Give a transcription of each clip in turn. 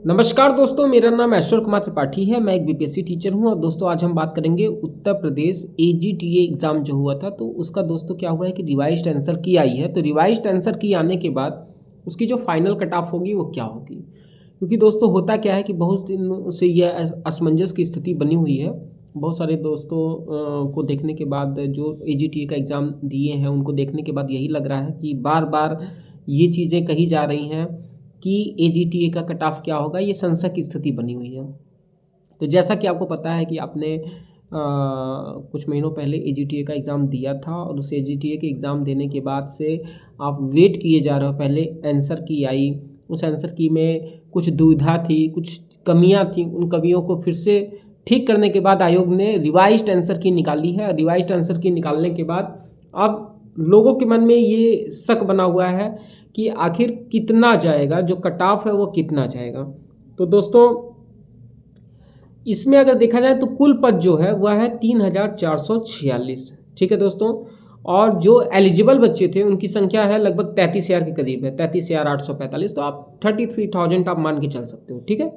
नमस्कार दोस्तों, मेरा नाम ऐश्वर्य कुमार त्रिपाठी है। मैं एक बीपीएससी टीचर हूं और दोस्तों आज हम बात करेंगे उत्तर प्रदेश एजीटीए एग्ज़ाम जो हुआ था, तो उसका दोस्तों क्या हुआ है कि रिवाइज्ड आंसर की आई है। तो रिवाइज्ड आंसर की आने के बाद उसकी जो फाइनल कट ऑफ होगी वो क्या होगी, क्योंकि दोस्तों होता क्या है कि बहुत दिन से यह असमंजस की स्थिति बनी हुई है। बहुत सारे दोस्तों को देखने के बाद जो एजीटीए का एग्ज़ाम दिए हैं उनको देखने के बाद यही लग रहा है कि बार बार ये चीज़ें कही जा रही हैं कि एजीटीए का कट ऑफ क्या होगा। ये संशय की स्थिति बनी हुई है। तो जैसा कि आपको पता है कि आपने कुछ महीनों पहले एजीटीए का एग्ज़ाम दिया था और उस एजीटीए के एग्ज़ाम देने के बाद से आप वेट किए जा रहे हो। पहले आंसर की आई, उस आंसर की में कुछ दुविधा थी, कुछ कमियां थी। उन कमियों को फिर से ठीक करने के बाद आयोग ने रिवाइज्ड आंसर की निकाली है। रिवाइज्ड आंसर की निकालने के बाद अब लोगों के मन में ये शक बना हुआ है कि आखिर कितना जाएगा, जो कट ऑफ है वो कितना जाएगा। तो दोस्तों इसमें अगर देखा जाए तो कुल पद जो है वह है 3,446। ठीक है दोस्तों, और जो एलिजिबल बच्चे थे उनकी संख्या है लगभग 33,000 के करीब है, 33,845। तो आप 33,000 आप मान के चल सकते हो। ठीक है,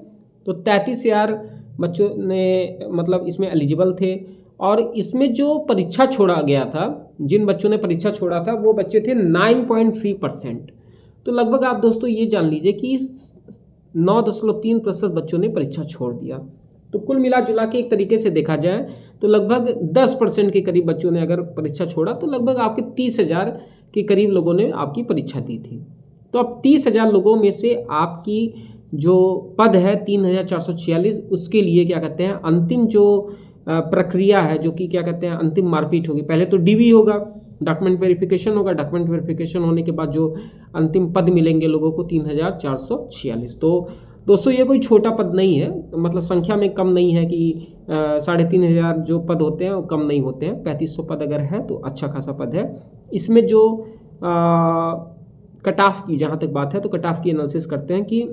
तो 33,000 बच्चों ने मतलब इसमें एलिजिबल थे। और इसमें जो परीक्षा छोड़ा गया था, जिन बच्चों ने परीक्षा छोड़ा था वो बच्चे थे 9.3%। तो लगभग आप दोस्तों ये जान लीजिए कि 9.3% बच्चों ने परीक्षा छोड़ दिया। तो कुल मिला जुला के एक तरीके से देखा जाए तो लगभग 10% के करीब बच्चों ने अगर परीक्षा छोड़ा तो लगभग आपके 30,000 के करीब लोगों ने आपकी परीक्षा दी थी। तो अब 30,000 लोगों में से आपकी जो पद है 3,446, उसके लिए क्या कहते हैं अंतिम जो प्रक्रिया है, जो कि क्या कहते हैं अंतिम मारपीट होगी। पहले तो डीवी होगा, डॉक्यूमेंट वेरिफिकेशन होगा। डॉक्यूमेंट वेरिफिकेशन होने के बाद जो अंतिम पद मिलेंगे लोगों को 3,446। तो दोस्तों ये कोई छोटा पद नहीं है, मतलब संख्या में कम नहीं है कि 3,500 जो पद होते हैं वो कम नहीं होते हैं। 3,500 पद अगर है तो अच्छा खासा पद है। इसमें जो कट ऑफ की जहाँ तक बात है तो कट ऑफ की एनालिसिस करते हैं कि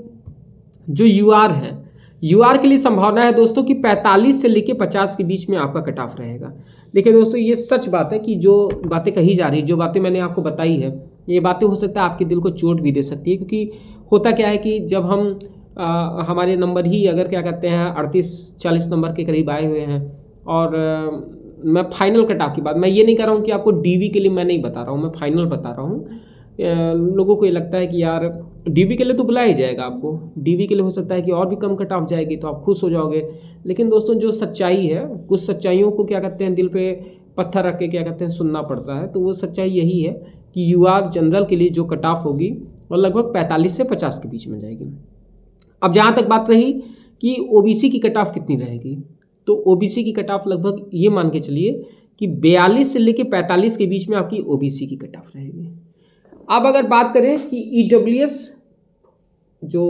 जो यूआर है, यूआर के लिए संभावना है दोस्तों कि 45 से लेकर 50 के बीच में आपका कट ऑफ रहेगा। देखिए दोस्तों ये सच बात है कि जो बातें कही जा रही है, जो बातें मैंने आपको बताई है, ये बातें हो सकता है आपके दिल को चोट भी दे सकती है। क्योंकि होता क्या है कि जब हम हमारे नंबर ही अगर क्या कहते हैं 38-40 नंबर के करीब आए हुए हैं और मैं फाइनल कट ऑफ की बात, मैं ये नहीं कर रहा हूँ कि आपको डीवी के लिए मैं नहीं बता रहा हूँ, मैं फाइनल बता रहा हूँ। लोगों को ये लगता है कि यार डीवी के लिए तो बुलाया ही जाएगा आपको, डीवी के लिए हो सकता है कि और भी कम कट ऑफ जाएगी तो आप खुश हो जाओगे। लेकिन दोस्तों जो सच्चाई है, कुछ सच्चाइयों को क्या कहते हैं दिल पे पत्थर रख के क्या कहते हैं सुनना पड़ता है। तो वो सच्चाई यही है कि यूआर जनरल के लिए जो कट ऑफ होगी वो लगभग 45 से 50 के बीच में जाएगी। अब जहाँ तक बात रही कि ओबीसी की कट ऑफ कितनी रहेगी, तो ओबीसी की कट ऑफ लगभग ये मान के चलिए कि 42 से लेकर 45 के बीच में आपकी ओबीसी की कट ऑफ रहेगी। अब अगर बात करें कि ईडब्ल्यूएस जो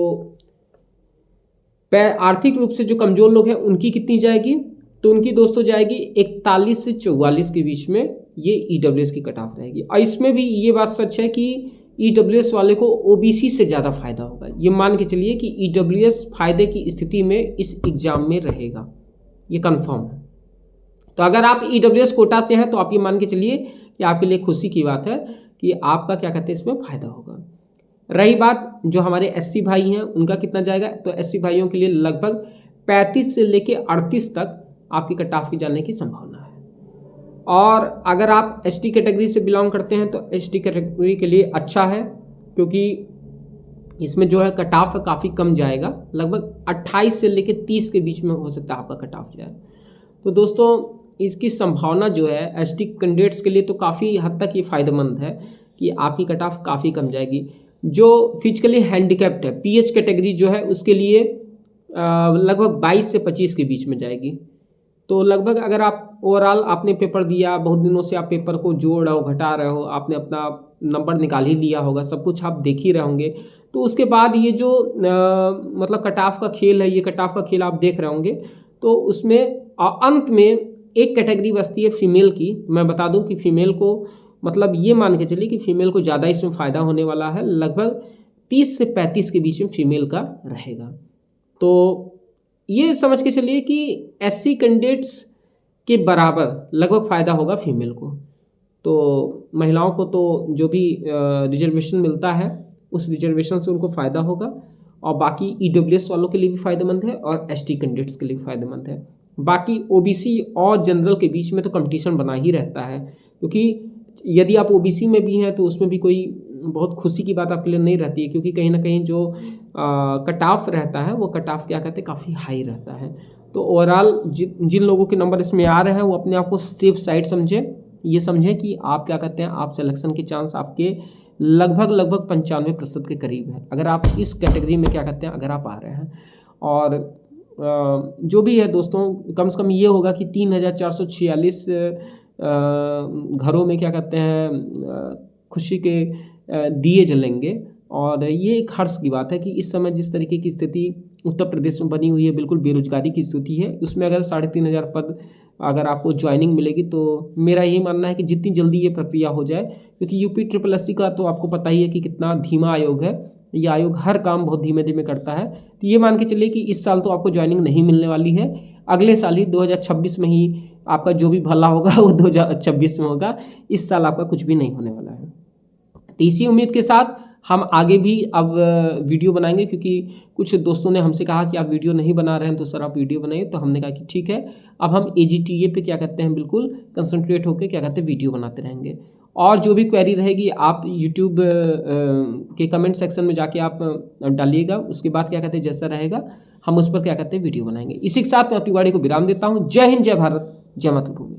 आर्थिक रूप से जो कमज़ोर लोग हैं उनकी कितनी जाएगी, तो उनकी दोस्तों जाएगी 41 से 44 के बीच में ये ईडब्ल्यूएस की कट ऑफ रहेगी। और इसमें भी ये बात सच है कि ईडब्ल्यूएस वाले को ओबीसी से ज़्यादा फायदा होगा। ये मान के चलिए कि ईडब्ल्यूएस फायदे की स्थिति में इस एग्ज़ाम में रहेगा, ये कंफर्म है। तो अगर आप ईडब्ल्यूएस कोटा से हैं तो आप ये मान के चलिए कि आपके लिए खुशी की बात है कि आपका क्या कहते हैं इसमें फ़ायदा होगा। रही बात जो हमारे एससी भाई हैं उनका कितना जाएगा, तो एससी भाइयों के लिए लगभग 35 से लेके 38 तक आपकी कट ऑफ की जाने की संभावना है। और अगर आप एसटी कैटेगरी से बिलोंग करते हैं तो एसटी कैटेगरी के लिए अच्छा है, क्योंकि इसमें जो है कट ऑफ काफ़ी कम जाएगा, लगभग 28 से लेके 30 के बीच में हो सकता है आपका कट ऑफ जाए। तो दोस्तों इसकी संभावना जो है एसटी कैंडिडेट्स के लिए तो काफ़ी हद तक ये फ़ायदेमंद है कि आपकी कट ऑफ काफ़ी कम जाएगी। जो फिजिकली हैंडीकैप्ड है पीएच कैटेगरी जो है उसके लिए लगभग 22 से 25 के बीच में जाएगी। तो लगभग अगर आप ओवरऑल आपने पेपर दिया, बहुत दिनों से आप पेपर को जोड़ रहे हो, घटा रहे हो, आपने अपना नंबर निकाल ही लिया होगा, सब कुछ आप देख ही रहे होंगे। तो उसके बाद ये जो मतलब कट ऑफ का खेल है, ये कट ऑफ का खेल आप देख रहे होंगे। तो उसमें अंत में एक कैटेगरी बचती है फीमेल की। मैं बता दूं कि फीमेल को मतलब ये मान के चलिए कि फीमेल को ज़्यादा इसमें फ़ायदा होने वाला है, लगभग 30 से 35 के बीच में फीमेल का रहेगा। तो ये समझ के चलिए कि एससी कैंडिडेट्स के बराबर लगभग फ़ायदा होगा फीमेल को। तो महिलाओं को तो जो भी रिजर्वेशन मिलता है उस रिजर्वेशन से उनको फ़ायदा होगा। और बाकी EWS वालों के लिए भी फ़ायदेमंद है और ST कैंडिडेट्स के लिए भी फ़ायदेमंद है। बाकी OBC और जनरल के बीच में तो कंपटीशन बना ही रहता है, क्योंकि यदि आप OBC में भी हैं तो उसमें भी कोई बहुत खुशी की बात आपके लिए नहीं रहती है, क्योंकि कहीं ना कहीं जो कट ऑफ रहता है वो कट ऑफ क्या कहते हैं काफ़ी हाई रहता है। तो ओवरऑल जिन लोगों के नंबर इसमें आ रहे हैं वो अपने आप को सेफ साइड समझें, ये समझें कि आप क्या कहते हैं आप सिलेक्शन के चांस आपके लगभग 95% के करीब है, अगर आप इस कैटेगरी में क्या कहते हैं अगर आप आ रहे हैं। और जो भी है दोस्तों, कम से कम ये होगा कि 3446 घरों में क्या कहते हैं खुशी के दिए जलेंगे। और ये एक हर्ष की बात है कि इस समय जिस तरीके की स्थिति उत्तर प्रदेश में बनी हुई है, बिल्कुल बेरोजगारी की स्थिति है, उसमें अगर 3500 पद अगर आपको ज्वाइनिंग मिलेगी तो मेरा यही मानना है कि जितनी जल्दी ये प्रक्रिया हो जाए, क्योंकि UPSSC का तो आपको पता ही है कि कितना धीमा आयोग है, ये आयोग हर काम बहुत धीमे धीमे करता है। तो ये मान के चलिए कि इस साल तो आपको ज्वाइनिंग नहीं मिलने वाली है, अगले साल ही 2026 में ही आपका जो भी भला होगा वो 2026 में होगा, इस साल आपका कुछ भी नहीं होने वाला है। तो इसी उम्मीद के साथ हम आगे भी अब वीडियो बनाएंगे, क्योंकि कुछ दोस्तों ने हमसे कहा कि आप वीडियो नहीं बना रहे हैं तो सर आप वीडियो बनाइए, तो हमने कहा कि ठीक है, अब हम AGTA पे क्या कहते हैं बिल्कुल कंसंट्रेट होकर क्या कहते हैं वीडियो बनाते रहेंगे। और जो भी क्वेरी रहेगी आप यूट्यूब के कमेंट सेक्शन में जाके आप डालिएगा, उसके बाद क्या कहते हैं जैसा रहेगा हम उस पर क्या कहते हैं वीडियो बनाएंगे। इसी के साथ मैं अपनी वाणी को विराम देता हूँ। जय हिंद, जय भारत, जय मातृभूमि।